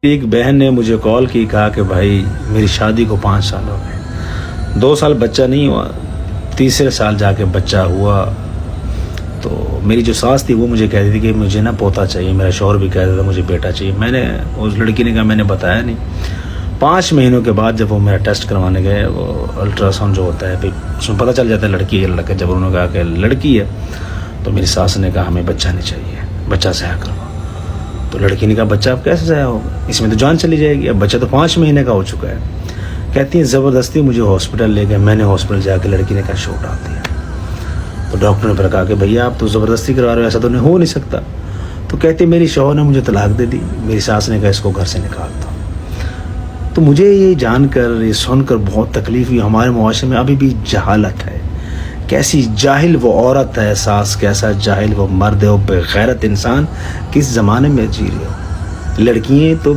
ایک بہن نے مجھے کال کی، کہا کہ بھائی میری شادی کو 5 سال ہو گئے، 2 سال بچہ نہیں ہوا، تیسرے سال جا کے بچہ ہوا۔ تو میری جو ساس تھی وہ مجھے کہتی تھی کہ مجھے نا پوتا چاہیے، میرا شوہر بھی کہتا تھا مجھے بیٹا چاہیے۔ میں نے اس لڑکی نے کہا میں نے بتایا نہیں۔ 5 مہینوں کے بعد جب وہ میرا ٹیسٹ کروانے گئے، وہ الٹرا ساؤنڈ جو ہوتا ہے پھر اس میں پتہ چل جاتا ہے لڑکی ہے لڑکا۔ جب انہوں نے کہا کہ لڑکی ہے تو میری ساس نے کہا ہمیں بچہ نہیں چاہیے، بچہ ضائع کرو۔ تو لڑکی نے کہا بچہ اب کیسے ضائع ہوگا، اس میں تو جان چلی جائے گی، اب بچہ تو 5 مہینے کا ہو چکا ہے۔ کہتی ہیں زبردستی مجھے ہاسپٹل لے گئے، میں نے ہاسپٹل جا کے لڑکی نے کہا شوٹ ڈال دیا۔ تو ڈاکٹر نے پھر کہا کہ بھیا آپ تو زبردستی کروا رہے ہو، ایسا تو نہیں ہو نہیں سکتا۔ تو کہتی میری شوہر نے مجھے طلاق دے دی، میری ساس نے کہا اس کو گھر سے نکال دو۔ تو مجھے یہ جان کر یہ سن کر بہت تکلیف ہوئی۔ ہمارے معاشرے میں ابھی بھی جہالت ہے، کیسی جاہل وہ عورت ہے ساس، کیسا جاہل وہ مرد ہے، وہ بے غیرت انسان، کس زمانے میں جی رہے ہو۔ لڑکیاں تو